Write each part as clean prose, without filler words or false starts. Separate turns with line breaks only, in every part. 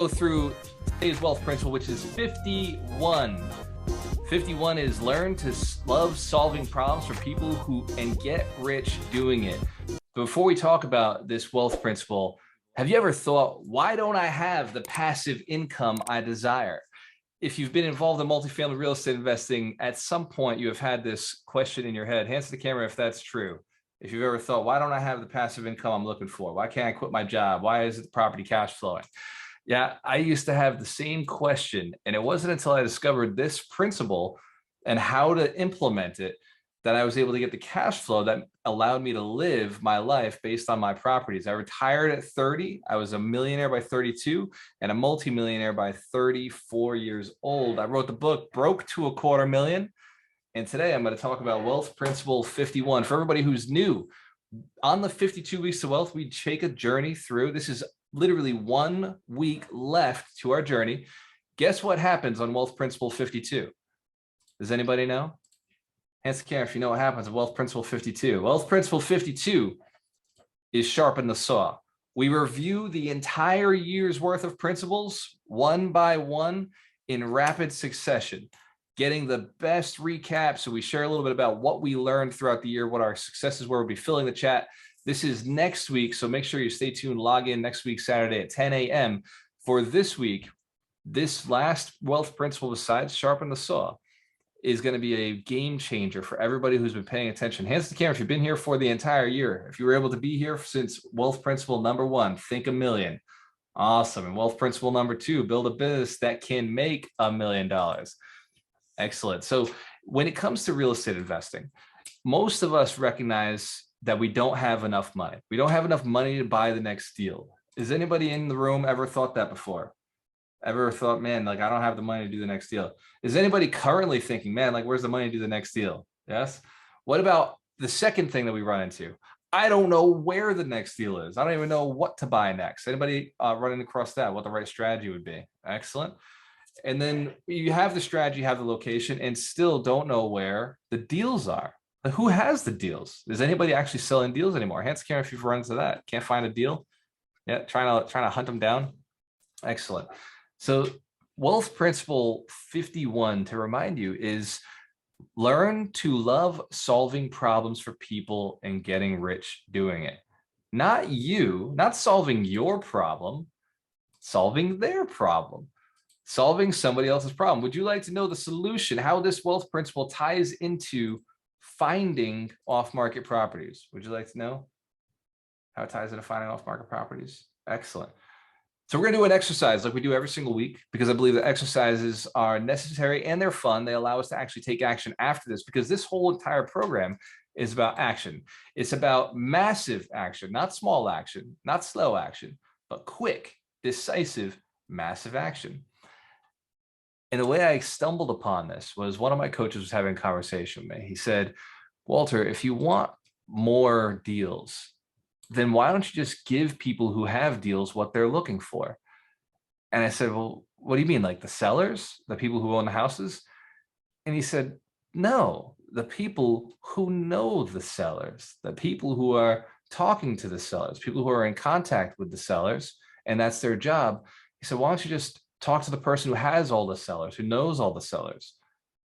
Go through today's wealth principle, which is 51. 51 is learn to love solving problems for people who and get rich doing it. Before we talk about this wealth principle, have you ever thought, why don't I have the passive income I desire? If you've been involved in multifamily real estate investing, at some point you have had this question in your head. Hands to the camera if that's true. If you've ever thought, why don't I have the passive income I'm looking for? Why can't I quit my job? Why is it the property cash flowing? Yeah, I used to have the same question. And it wasn't until I discovered this principle and how to implement it that I was able to get the cash flow that allowed me to live my life based on my properties. I retired at 30. I was a millionaire by 32 and a multimillionaire by 34 years old. I wrote the book, Broke to a Quarter Million. And today I'm going to talk about wealth principle 51. For everybody who's new, on the 52 weeks of wealth, we take a journey through. This is literally 1 week left to our journey. Guess what happens on wealth principle 52? Does anybody know? Hands to camera if you know what happens on wealth principle 52. Wealth principle 52 is sharpen the saw. We review the entire year's worth of principles one by one in rapid succession, getting the best recap. So we share a little bit about what we learned throughout the year, what our successes were. We'll be filling the chat. This is next week, so make sure you stay tuned. Log in next week, Saturday at 10 a.m. For this week, this last wealth principle besides sharpen the saw is going to be a game changer for everybody who's been paying attention. Hands to the camera if you've been here for the entire year. If you were able to be here since wealth principle number 1, think $1 million. Awesome. And wealth principle number 2, build a business that can make $1 million. Excellent. So when it comes to real estate investing, most of us recognize that we don't have enough money. We don't have enough money to buy the next deal. Is anybody in the room ever thought that before? Ever thought, man, like I don't have the money to do the next deal? Is anybody currently thinking, man, like where's the money to do the next deal? Yes. What about the second thing that we run into? I don't know where the next deal is. I don't even know what to buy next. Anybody running across that, what the right strategy would be? Excellent. And then you have the strategy, you have the location, and still don't know where the deals are. Like, who has the deals? Is anybody actually selling deals anymore? Hands camera if you've run into that. Can't find a deal. Yeah, trying to hunt them down. Excellent. So wealth principle 51, to remind you, is learn to love solving problems for people and getting rich doing it. Not you, not solving your problem, solving their problem. Solving somebody else's problem. Would you like to know the solution, how this wealth principle ties into finding off-market properties? Would you like to know how it ties into finding off-market properties? Excellent. So we're going to do an exercise like we do every single week, because I believe that exercises are necessary and they're fun. They allow us to actually take action after this, because this whole entire program is about action. It's about massive action, not small action, not slow action, but quick, decisive, massive action. And the way I stumbled upon this was one of my coaches was having a conversation with me. He said, Walter, if you want more deals, then why don't you just give people who have deals what they're looking for? And I said, well, what do you mean? Like the sellers, the people who own the houses? And he said, no, the people who know the sellers, the people who are talking to the sellers, people who are in contact with the sellers, and that's their job. He said, why don't you just talk to the person who has all the sellers, who knows all the sellers,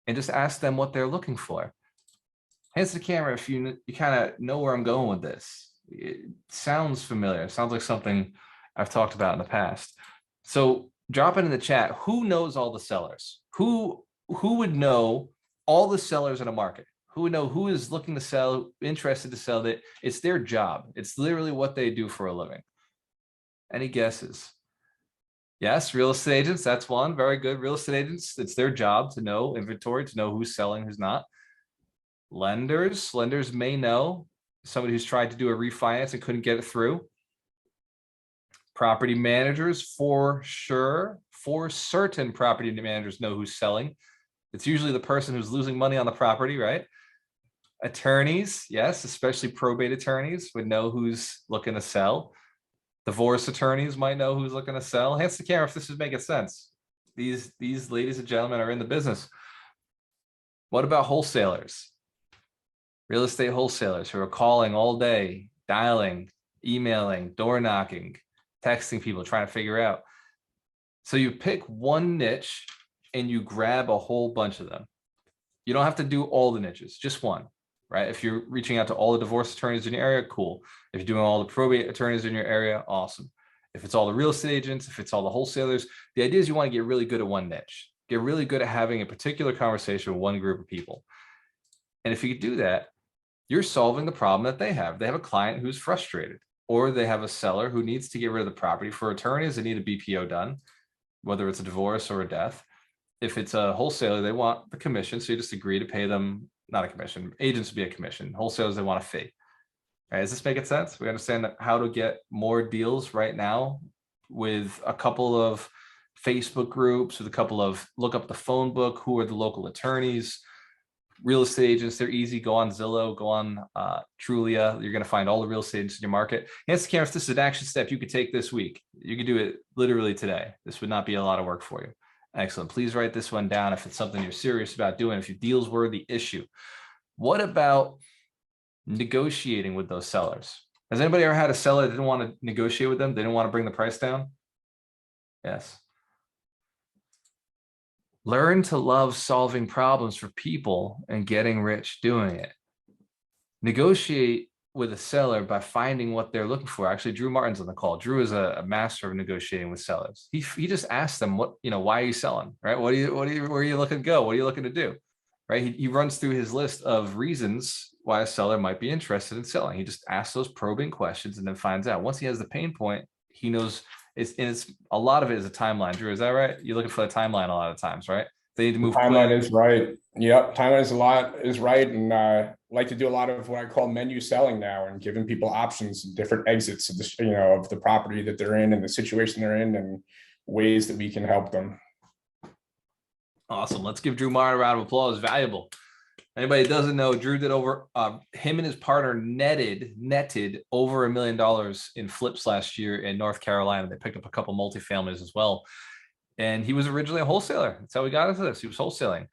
and just ask them what they're looking for. Hands to the camera if you kind of know where I'm going with this. It sounds familiar. It sounds like something I've talked about in the past. So drop it in the chat. Who knows all the sellers? Who would know all the sellers in a market? Who would know who is looking to sell, interested to sell? That it's their job. It's literally what they do for a living. Any guesses? Yes, real estate agents, that's one. Very good. Real estate agents, it's their job to know inventory, to know who's selling, who's not. Lenders may know somebody who's tried to do a refinance and couldn't get it through. Property managers, for sure, for certain property managers know who's selling. It's usually the person who's losing money on the property, right? Attorneys, yes, especially probate attorneys would know who's looking to sell. Divorce attorneys might know who's looking to sell. Hands to the camera if this is making sense. These ladies and gentlemen are in the business. What about wholesalers? Real estate wholesalers who are calling all day, dialing, emailing, door knocking, texting people, trying to figure out So you pick one niche and you grab a whole bunch of them. You don't have to do all the niches, just one, right? If you're reaching out to all the divorce attorneys in your area, cool. If you're doing all the probate attorneys in your area, awesome. If it's all the real estate agents, if it's all the wholesalers, the idea is you want to get really good at one niche, get really good at having a particular conversation with one group of people. And if you do that, you're solving the problem that they have. They have a client who's frustrated, or they have a seller who needs to get rid of the property. For attorneys, they need a BPO done, whether it's a divorce or a death. If it's a wholesaler, they want the commission. So you just agree to pay them, not a commission. Agents would be a commission. Wholesalers, they want a fee. All right, is this making sense? We understand how to get more deals right now with a couple of Facebook groups, with a couple of look up the phone book, who are the local attorneys, real estate agents. They're easy. Go on Zillow, go on Trulia. You're going to find all the real estate agents in your market. Yes, Karen, if this is an action step you could take this week, you could do it literally today. This would not be a lot of work for you. Excellent. Please write this one down if it's something you're serious about doing, if your deal's worthy issue. What about negotiating with those sellers? Has anybody ever had a seller that didn't want to negotiate with them? They didn't want to bring the price down? Yes. Learn to love solving problems for people and getting rich doing it. Negotiate with a seller by finding what they're looking for. Actually, Drew Martin's on the call. Drew is a master of negotiating with sellers. He just asks them, what, why are you selling, right? Where are you looking to go? What are you looking to do? Right? He runs through his list of reasons why a seller might be interested in selling. He just asks those probing questions and then finds out. Once he has the pain point, he knows it's a lot of it is a timeline. Drew, is that right? You're looking for the timeline a lot of times, right? They need to move quick.
Timeline is right. Yep, timeline is right, and like to do a lot of what I call menu selling now, and giving people options, different exits of the of the property that they're in and the situation they're in, and ways that we can help them.
Awesome. Let's give Drew Martin a round of applause. Valuable. Anybody that doesn't know, Drew did over him and his partner netted over $1 million in flips last year in North Carolina. They picked up a couple multifamilies as well. And he was originally a wholesaler. That's how we got into this. He was wholesaling.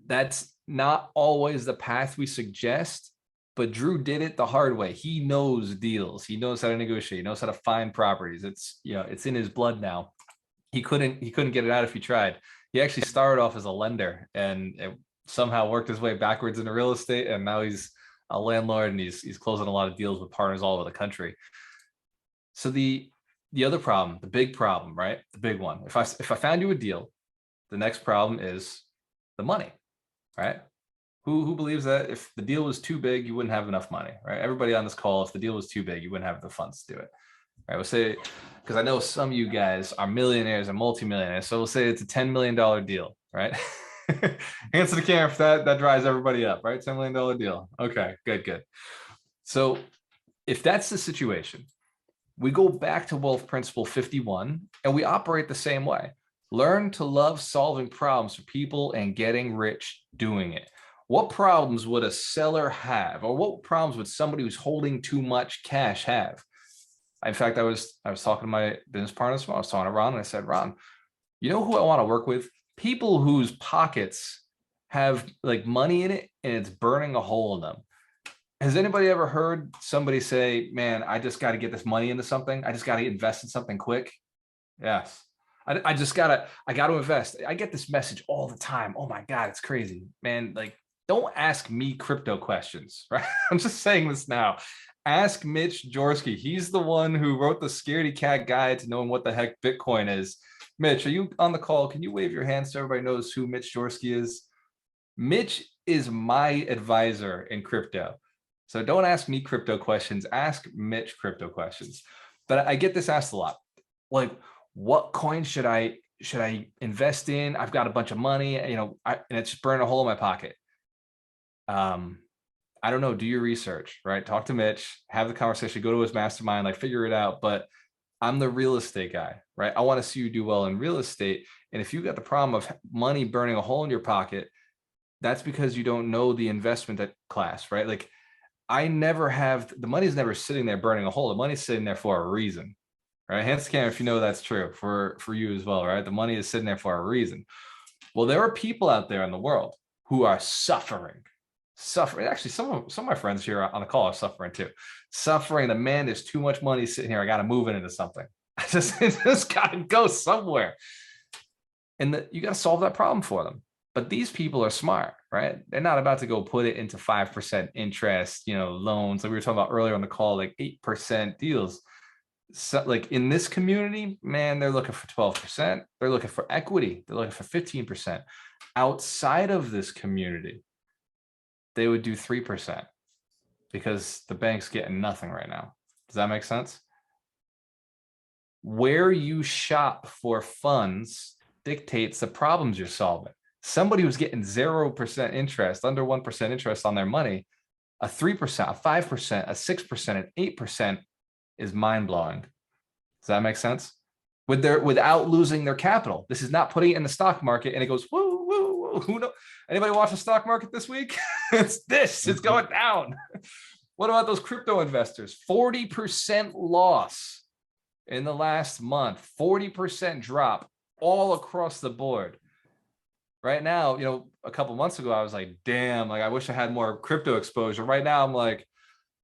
That's not always the path we suggest, but Drew did it the hard way. He knows deals. He knows how to negotiate. He knows how to find properties. It's, it's in his blood now. He couldn't get it out if he tried. He actually started off as a lender and it somehow worked his way backwards into real estate. And now he's a landlord and he's closing a lot of deals with partners all over the country. So the other problem, the big problem, right? The big one. If I found you a deal, the next problem is the money, right? Who believes that if the deal was too big, you wouldn't have enough money, right? Everybody on this call, if the deal was too big, you wouldn't have the funds to do it. Right? We'll say, because I know some of you guys are millionaires and multimillionaires. So we'll say it's a $10 million deal, right? Answer the camera if that dries everybody up, right? $10 million deal. Okay, good. So if that's the situation, we go back to wealth principle 51 and we operate the same way. Learn to love solving problems for people and getting rich doing it. What problems would a seller have, or what problems would somebody who's holding too much cash have? In fact, I was talking to my business partner this morning. I was talking to Ron and I said, Ron, you know who I want to work with? People whose pockets have like money in it and it's burning a hole in them. Has anybody ever heard somebody say, man, I just got to get this money into something. I just got to invest in something quick. Yes. I got to invest. I get this message all the time. Oh my God, it's crazy, man. Like, don't ask me crypto questions, right? I'm just saying this now. Ask Mitch Jorsky. He's the one who wrote the Scaredy Cat guide to knowing what the heck Bitcoin is. Mitch, are you on the call? Can you wave your hand so everybody knows who Mitch Jorsky is? Mitch is my advisor in crypto. So don't ask me crypto questions, ask Mitch crypto questions. But I get this asked a lot. Like, what coin should I invest in? I've got a bunch of money, and it's just burning a hole in my pocket. I don't know, do your research, right? Talk to Mitch, have the conversation, go to his mastermind, like figure it out. But I'm the real estate guy, right? I want to see you do well in real estate. And if you've got the problem of money burning a hole in your pocket, that's because you don't know the investment class, right? Like, I never have, the money's never sitting there burning a hole. The money's sitting there for a reason, right? Hands to camera if you know that's true for you as well, right? The money is sitting there for a reason. Well, there are people out there in the world who are suffering. Actually, some of my friends here on the call are suffering too. Suffering, the man, there's too much money sitting here. I got to move it into something. It just got to go somewhere. And you got to solve that problem for them. But these people are smart, right? They're not about to go put it into 5% interest, loans. Like we were talking about earlier on the call, like 8% deals. So like in this community, man, they're looking for 12%. They're looking for equity. They're looking for 15%. Outside of this community, they would do 3% because the bank's getting nothing right now. Does that make sense? Where you shop for funds dictates the problems you're solving. Somebody who's getting 0% interest, under 1% interest on their money, a 3%, a 5%, a 6%, an 8% is mind-blowing. Does that make sense? Without losing their capital. This is not putting it in the stock market and it goes, woo, woo, woo. Who knows? Anybody watch the stock market this week? It's going down. What about those crypto investors? 40% loss in the last month, 40% drop all across the board. Right now, a couple months ago, I was like, damn, like I wish I had more crypto exposure. Right now, I'm like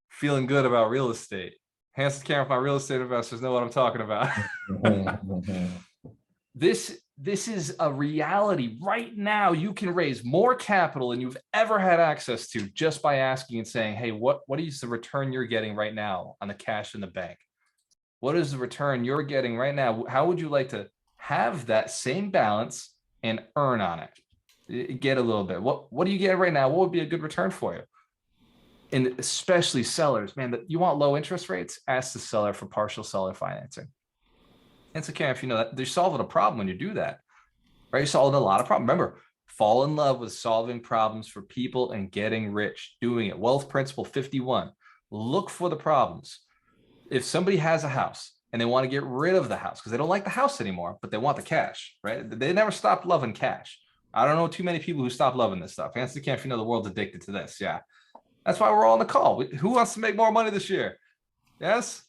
feeling good about real estate. Hands to camera, if my real estate investors know what I'm talking about. This is a reality. Right now, you can raise more capital than you've ever had access to just by asking and saying, hey, what is the return you're getting right now on the cash in the bank? What is the return you're getting right now? How would you like to have that same balance and earn on it? Get a little bit. What do you get right now? What would be a good return for you? And especially sellers, man, you want low interest rates? Ask the seller for partial seller financing. It's okay if you know that they're solving a problem when you do that, right? You're solving a lot of problems. Remember, fall in love with solving problems for people and getting rich doing it. Wealth principle 51. Look for the problems. If somebody has a house and they want to get rid of the house because they don't like the house anymore, but they want the cash, right? They never stopped loving cash. I don't know too many people who stop loving this stuff. Hands to camp, the world's addicted to this. Yeah. That's why we're all on the call. Who wants to make more money this year? Yes?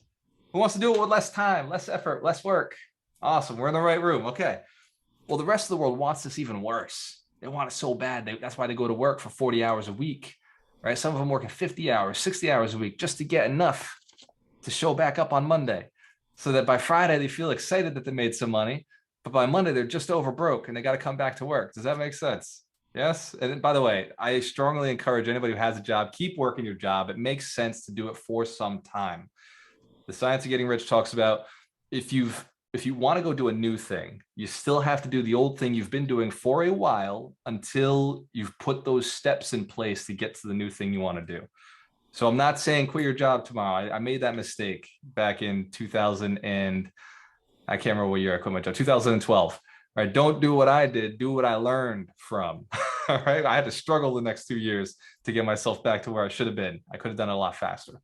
Who wants to do it with less time, less effort, less work? Awesome. We're in the right room. Okay. Well, the rest of the world wants this even worse. They want it so bad. That's why they go to work for 40 hours a week, right? Some of them working 50 hours, 60 hours a week just to get enough to show back up on Monday so that by Friday they feel excited that they made some money, but by Monday they're just over broke and they got to come back to work. Does that make sense? Yes. And by the way, I strongly encourage anybody who has a job, keep working your job. It makes sense to do it for some time. The Science of Getting Rich talks about if you want to go do a new thing, you still have to do the old thing you've been doing for a while until you've put those steps in place to get to the new thing you want to do. So I'm not saying quit your job tomorrow. I made that mistake back in 2000 and I can't remember what year I quit my job, 2012. Right? Don't do what I did, do what I learned from. All right. I had to struggle the next 2 years to get myself back to where I should have been. I could have done it a lot faster.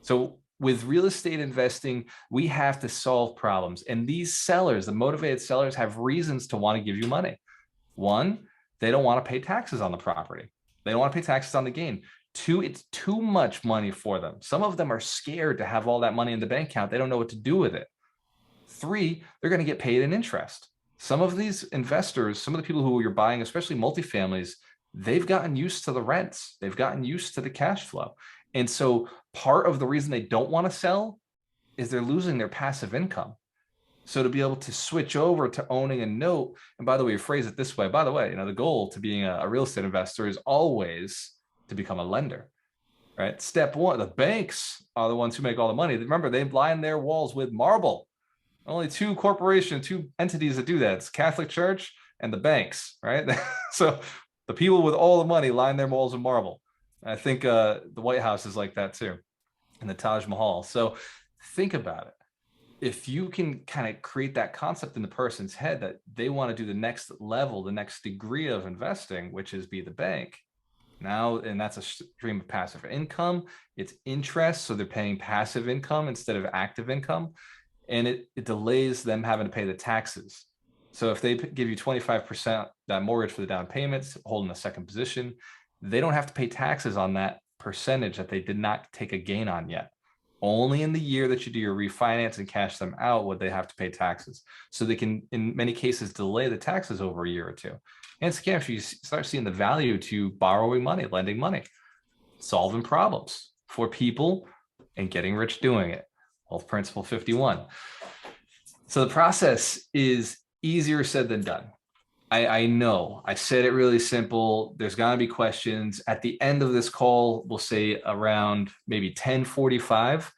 So with real estate investing, we have to solve problems. And these sellers, the motivated sellers, have reasons to want to give you money. One, they don't want to pay taxes on the property. They don't want to pay taxes on the gain. Two, it's too much money for them. Some of them are scared to have all that money in the bank account. They don't know what to do with it. Three, they're going to get paid in interest. Some of these investors, some of the people who you're buying, especially multifamilies, they've gotten used to the rents. They've gotten used to the cash flow. And so part of the reason they don't want to sell is they're losing their passive income. So to be able to switch over to owning a note, and by the way, you phrase it this way, by the way, the goal to being a real estate investor is always to become a lender, right? Step one, the banks are the ones who make all the money. Remember, they line their walls with marble. Only two entities that do that. It's Catholic Church and the banks, right? So the people with all the money line their walls with marble. I think the White House is like that too, and the Taj Mahal. So think about it. If you can kind of create that concept in the person's head that they want to do the next level, the next degree of investing, which is be the bank now, and that's a stream of passive income. It's interest. So they're paying passive income instead of active income. And it delays them having to pay the taxes. So if they give you 25% that mortgage for the down payments, holding the second position, they don't have to pay taxes on that percentage that they did not take a gain on yet. Only in the year that you do your refinance and cash them out would they have to pay taxes. So they can, in many cases, delay the taxes over a year or two. And it's again, if you start seeing the value to borrowing money, lending money, solving problems for people and getting rich doing it. Wealth principle 51. So the process is easier said than done. I know I said it really simple. There's going to be questions at the end of this call. We'll say around maybe 10:45.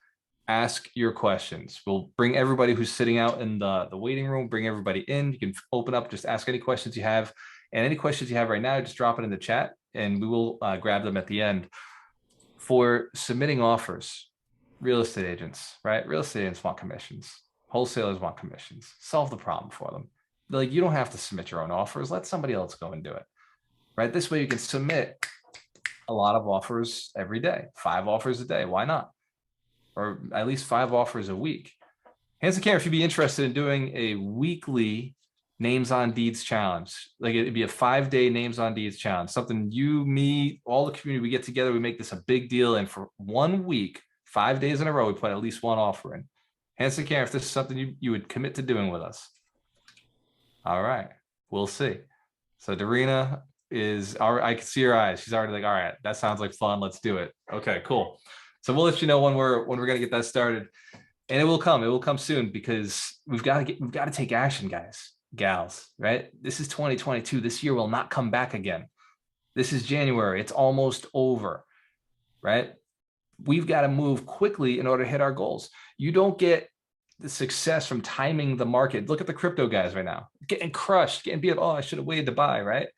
Ask your questions. We'll bring everybody who's sitting out in the waiting room, bring everybody in. You can open up, just ask any questions you have. And any questions you have right now, just drop it in the chat and we will grab them at the end. For submitting offers, real estate agents, right? Real estate agents want commissions. Wholesalers want commissions. Solve the problem for them. Like, you don't have to submit your own offers. Let somebody else go and do it, right? This way you can submit a lot of offers every day, 5 offers a day. Why not? Or at least 5 offers a week. Hands in camera, if you'd be interested in doing a weekly names on deeds challenge, like it'd be a 5-day names on deeds challenge, something you, me, all the community, we get together, we make this a big deal. And for 1 week, 5 days in a row, we put at least 1 offer in. Hands in camera, if this is something you would commit to doing with us. All right, we'll see. So Darina is, I can see her eyes. She's already like, all right, that sounds like fun. Let's do it. Okay, cool. So we'll let you know when we're gonna get that started, and it will come. It will come soon because we've got to take action, guys, gals. Right? This is 2022. This year will not come back again. This is January. It's almost over. Right? We've got to move quickly in order to hit our goals. You don't get the success from timing the market. Look at the crypto guys right now, getting crushed, getting beat up. Oh, I should have waited to buy, right?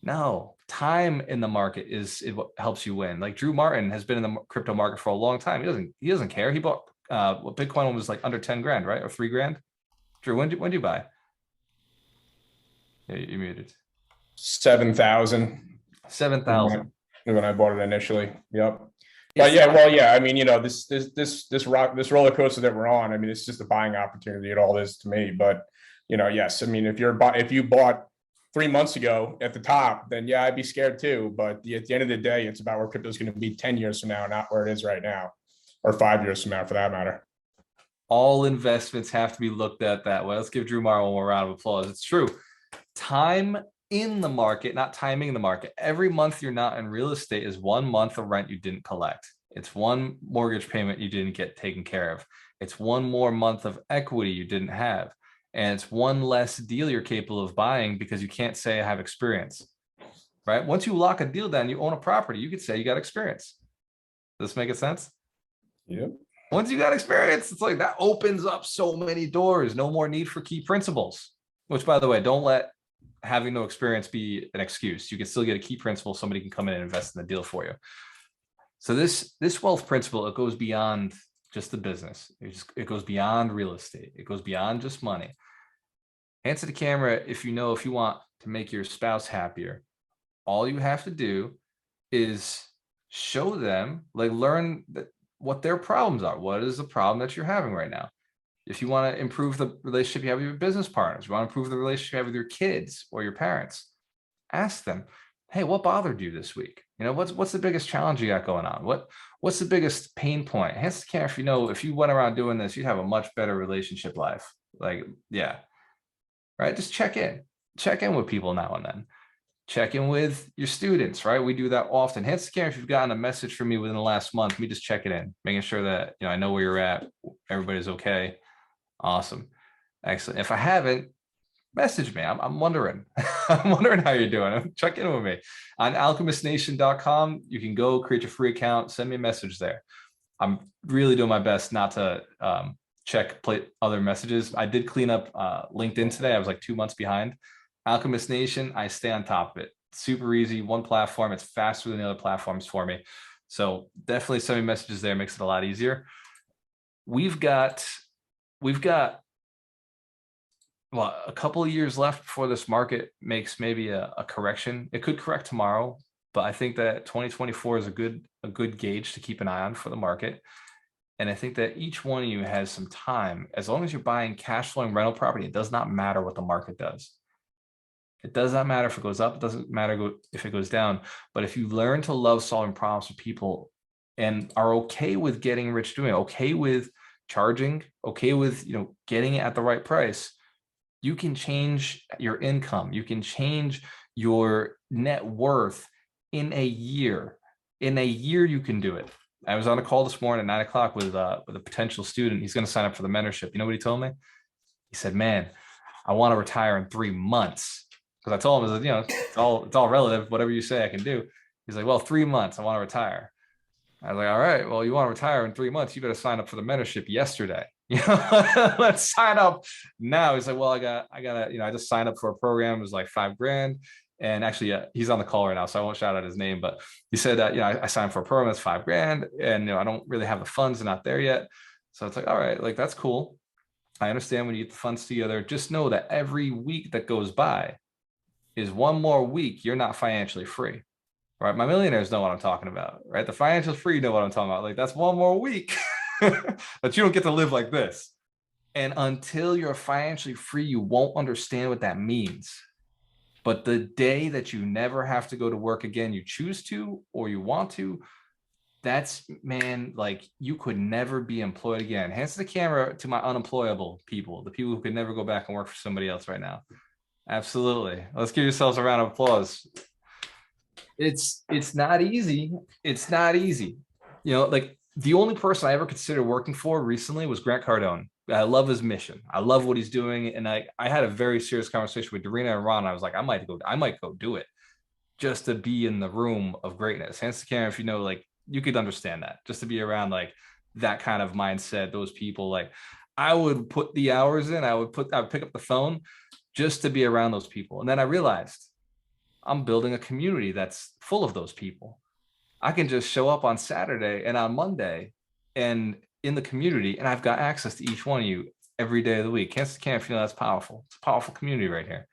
No, time in the market is what helps you win. Like Drew Martin has been in the crypto market for a long time. He doesn't care. He bought what Bitcoin was like under 10 grand, right? Or 3 grand. Drew, when do you buy? Yeah, you muted.
7,000.
7,000.
When I bought it initially. Yep. But yeah, well, yeah. I mean, this roller coaster that we're on. I mean, it's just a buying opportunity. It all is to me. But yes. I mean, if you bought 3 months ago at the top, then yeah, I'd be scared too. But at the end of the day, it's about where crypto is going to be 10 years from now, not where it is right now, or 5 years from now, for that matter.
All investments have to be looked at that way. Let's give Drew Martin one more round of applause. It's true. Time in the market, not timing the market. Every month you're not in real estate is 1 month of rent you didn't collect. It's 1 mortgage payment you didn't get taken care of. It's 1 more month of equity you didn't have. And it's 1 less deal you're capable of buying because you can't say I have experience, right? Once you lock a deal down, you own a property, you could say you got experience. Does this make sense?
Yep.
Once you got experience, it's like that opens up so many doors. No more need for key principles, which, by the way, don't let having no experience be an excuse. You can still get a key principle. Somebody can come in and invest in the deal for you. So this wealth principle, it goes beyond just the business. It goes beyond real estate. It goes beyond just money. Answer the camera if you want to make your spouse happier. All you have to do is show them, like, learn what their problems are. What is the problem that you're having right now? If you want to improve the relationship you have with your business partners, you want to improve the relationship you have with your kids or your parents, ask them, hey, what bothered you this week? What's the biggest challenge you got going on? What's the biggest pain point? Hands to camera if you went around doing this, you'd have a much better relationship life. Like, yeah, right? Just check in with people now and then. Check in with your students, right? We do that often. Hands to camera if you've gotten a message from me within the last month, me just checking in, making sure that I know where you're at, everybody's okay. Awesome. Excellent. If I haven't, message me. I'm wondering. I'm wondering how you're doing. Check in with me. On alchemistnation.com, you can go create your free account, send me a message there. I'm really doing my best not to play other messages. I did clean up LinkedIn today. I was like 2 months behind. Alchemist Nation, I stay on top of it. Super easy, 1 platform. It's faster than the other platforms for me. So definitely send me messages there. Makes it a lot easier. We've got a couple of years left before this market makes maybe a correction. It could correct tomorrow, but I think that 2024 is a good gauge to keep an eye on for the market. And I think that each one of you has some time. As long as you're buying cash flowing rental property, it does not matter what the market does. It does not matter if it goes up. It doesn't matter if it goes down. But if you learn to love solving problems for people and are okay with getting rich doing it, okay with charging, okay with getting it at the right price, you can change your income. You can change your net worth in a year. In a year, you can do it. I was on a call this morning at 9 o'clock with a potential student. He's going to sign up for the mentorship. You know what he told me? He said, man, I want to retire in 3 months. Because I told him, it's all relative. Whatever you say, I can do. He's like, well, 3 months, I want to retire. I was like, all right, well, you want to retire in 3 months, you better sign up for the mentorship yesterday. Let's sign up now. He's like, well, I gotta, I just signed up for a program. It was like $5,000. And actually, he's on the call right now, so I won't shout out his name, but he said that, I signed for a program that's $5,000, and I don't really have the funds, they're not there yet. So it's like, all right, like that's cool. I understand when you get the funds together. Just know that every week that goes by is one more week you're not financially free. Right? My millionaires know what I'm talking about, right? The financial free know what I'm talking about. Like that's one more week that you don't get to live like this. And until you're financially free, you won't understand what that means. But the day that you never have to go to work again, you choose to, or you want to, that's, man, like you could never be employed again. Hands to the camera to my unemployable people, the people who could never go back and work for somebody else right now. Absolutely. Let's give yourselves a round of applause. It's not easy. It's not easy. Like the only person I ever considered working for recently was Grant Cardone. I love his mission. I love what he's doing. And I had a very serious conversation with Dorina and Ron. I was like, I might go do it just to be in the room of greatness. Hands to camera, if like you could understand that, just to be around like that kind of mindset, those people. Like I would put the hours in, I would pick up the phone just to be around those people. And then I realized I'm building a community that's full of those people. I can just show up on Saturday and on Monday and in the community, and I've got access to each one of you every day of the week. Can't feel that's powerful. It's a powerful community right here.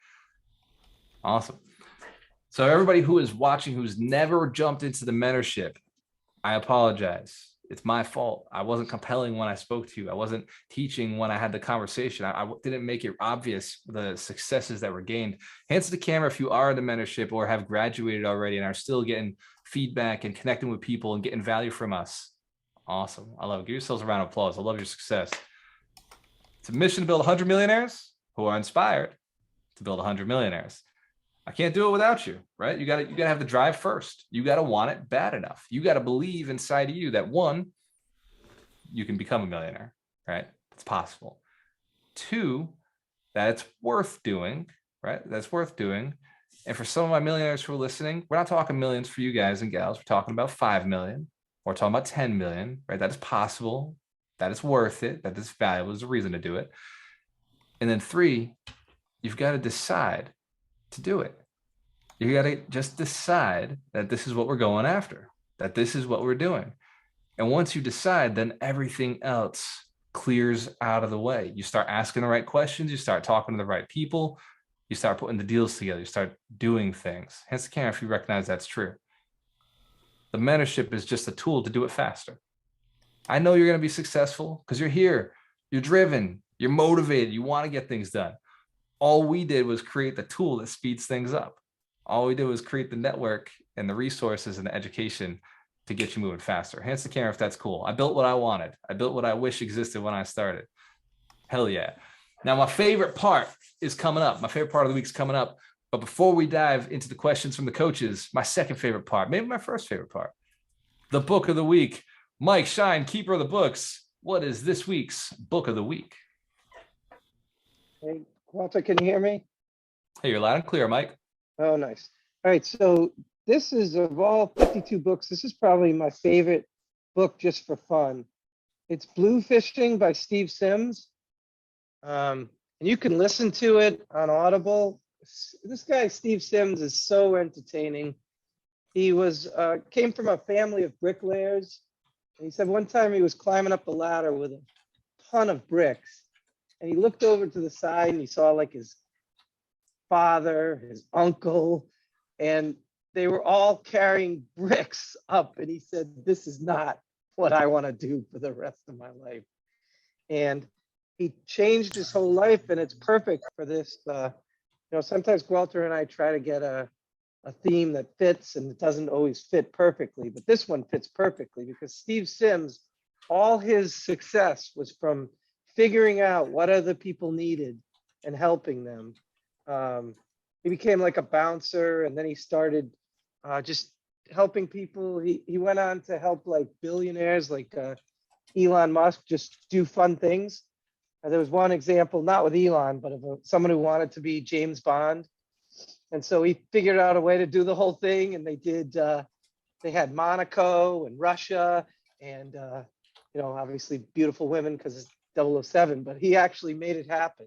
Awesome. So everybody who is watching, who's never jumped into the mentorship, I apologize. It's my fault. I wasn't compelling when I spoke to you. I wasn't teaching when I had the conversation. I didn't make it obvious the successes that were gained. Hands to the camera if you are in the mentorship or have graduated already and are still getting feedback and connecting with people and getting value from us. Awesome. I love it. Give yourselves a round of applause. I love your success. It's a mission to build 100 millionaires who are inspired to build 100 millionaires. I can't do it without you, right? You gotta have the drive first. You gotta want it bad enough. You gotta believe inside of you that 1, you can become a millionaire, right? It's possible. 2, that it's worth doing, right? That's worth doing. And for some of my millionaires who are listening, we're not talking millions for you guys and gals. We're talking about 5 million. We're talking about 10 million, right? That is possible. That is worth it. That is valuable. There's a reason to do it. And then 3, you've got to decide to do it. You got to just decide that this is what we're going after, that this is what we're doing. And once you decide, then everything else clears out of the way. You start asking the right questions. You start talking to the right people. You start putting the deals together. You start doing things. Hence the camera if you recognize that's true. The mentorship is just a tool to do it faster. I know you're going to be successful because you're here. You're driven. You're motivated. You want to get things done. All we did was create the tool that speeds things up. All we did was create the network and the resources and the education to get you moving faster. Hands the camera if that's cool. I built what I wanted. I built what I wish existed when I started. Hell yeah. Now, my favorite part is coming up. My favorite part of the week is coming up. But before we dive into the questions from the coaches, my second favorite part, maybe my first favorite part, the book of the week. Mike Shine, keeper of the books. What is this week's book of the week?
Hey, Walter, can you hear me?
Hey, you're loud and clear, Mike.
Oh, nice. All right, so this is, of all 52 books, this is probably my favorite book just for fun. It's Blue Fishing by Steve Sims. And you can listen to it on Audible. This guy, Steve Sims, is so entertaining. He came from a family of bricklayers. And he said one time he was climbing up a ladder with a ton of bricks. And he looked over to the side and he saw like his father, his uncle, and they were all carrying bricks up. And he said, this is not what I want to do for the rest of my life. And he changed his whole life, and it's perfect for this. Sometimes Walter and I try to get a theme that fits, and it doesn't always fit perfectly, but this one fits perfectly because Steve Sims, all his success was from figuring out what other people needed and helping them. He became like a bouncer, and then he started just helping people. He went on to help like billionaires like Elon Musk just do fun things. There was one example, not with Elon, but of someone who wanted to be James Bond. And so he figured out a way to do the whole thing. And they had Monaco and Russia and, obviously beautiful women because it's 007, but he actually made it happen.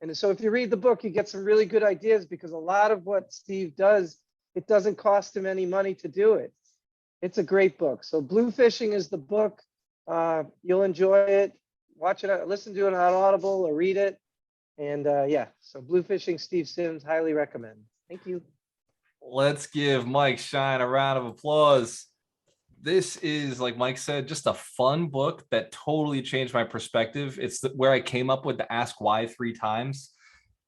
And so if you read the book, you get some really good ideas because a lot of what Steve does, it doesn't cost him any money to do it. It's a great book. So Blue Fishing is the book. You'll enjoy it. Watch it, listen to it on Audible or read it. And so Blue Fishing, Steve Sims, highly recommend. Thank you.
Let's give Mike Shine a round of applause. This is, like Mike said, just a fun book that totally changed my perspective. It's where I came up with the Ask Why 3 times.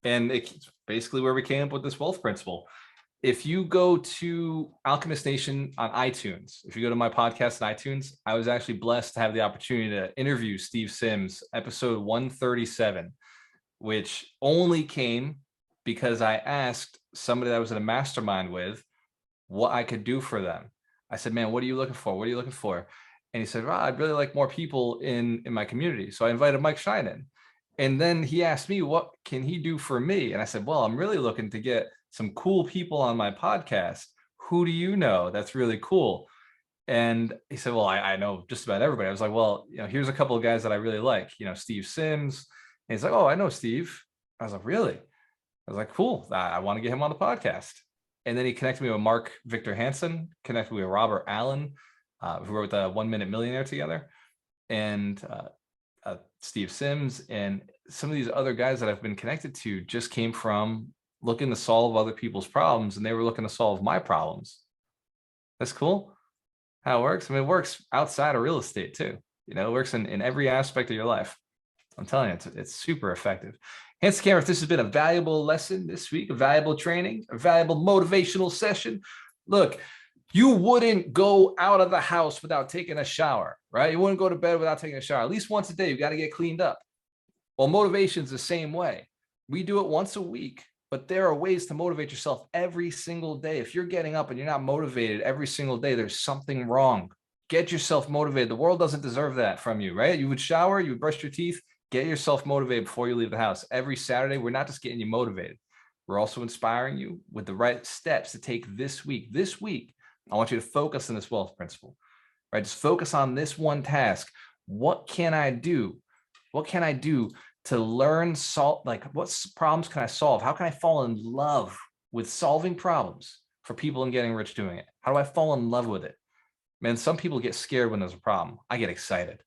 And it's basically where we came up with this wealth principle. If you go to Alchemist Nation on iTunes, if you go to my podcast on iTunes, I was actually blessed to have the opportunity to interview Steve Sims, episode 137, which only came because I asked somebody that I was in a mastermind with what I could do for them. I said, man, what are you looking for? What are you looking for? And he said, I'd really like more people in my community. So I invited Mike Shine in. And then he asked me, what can he do for me? And I said, well, I'm really looking to get some cool people on my podcast. Who do you know that's really cool? And he said, well, I know just about everybody. I was like, well, here's a couple of guys that I really like, Steve Sims. And he's like, oh, I know Steve. I was like, really? I was like, cool. I want to get him on the podcast. And then he connected me with Mark Victor Hansen, connected me with Robert Allen, who wrote the 1 Minute Millionaire together, and Steve Sims. And some of these other guys that I've been connected to just came from looking to solve other people's problems, and they were looking to solve my problems. That's cool. How it works. I mean, it works outside of real estate too. It works in every aspect of your life. I'm telling you, it's super effective. Hence, Cameron, if this has been a valuable lesson this week, a valuable training, a valuable motivational session, look, you wouldn't go out of the house without taking a shower, right? You wouldn't go to bed without taking a shower. At least once a day, you got to get cleaned up. Well, motivation's the same way. We do it once a week, but there are ways to motivate yourself every single day. If you're getting up and you're not motivated every single day, there's something wrong. Get yourself motivated. The world doesn't deserve that from you, right? You would shower, you would brush your teeth, get yourself motivated before you leave the house. Every Saturday, we're not just getting you motivated. We're also inspiring you with the right steps to take this week. This week, I want you to focus on this wealth principle, right? Just focus on this one task. What can I do? What can I do to learn what problems can I solve? How can I fall in love with solving problems for people and getting rich doing it? How do I fall in love with it? Man, some people get scared when there's a problem. I get excited.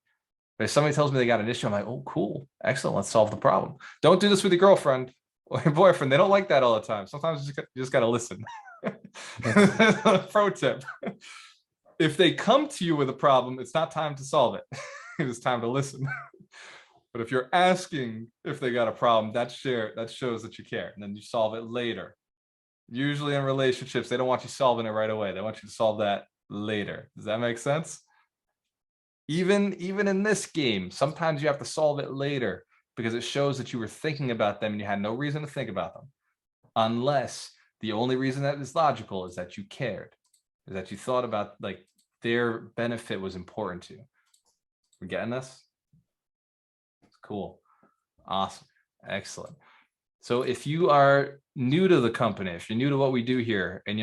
But if somebody tells me they got an issue, I'm like, oh, cool. Excellent. Let's solve the problem. Don't do this with your girlfriend or your boyfriend. They don't like that all the time. Sometimes you just got to listen. Pro tip. If they come to you with a problem, it's not time to solve it. It's time to listen. But if you're asking if they got a problem, that shows that you care. And then you solve it later. Usually in relationships, they don't want you solving it right away. They want you to solve that later. Does that make sense? Even in this game, sometimes you have to solve it later because it shows that you were thinking about them and you had no reason to think about them. Unless the only reason that is logical is that you cared, is that you thought about their benefit was important to you. We're getting this? It's cool. Awesome. Excellent. So if you are new to the company, if you're new to what we do here and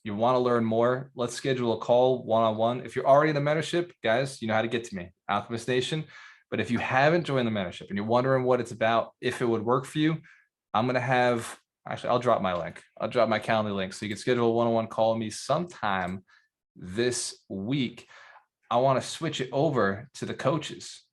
you want to learn more, let's schedule a call one-on-one. If you're already in the mentorship, guys, you know how to get to me, Alchemist Nation. But if you haven't joined the mentorship and you're wondering what it's about, if it would work for you, I'm going to have, actually, I'll drop my link. I'll drop my calendar link so you can schedule a one-on-one call with me sometime this week. I want to switch it over to the coaches.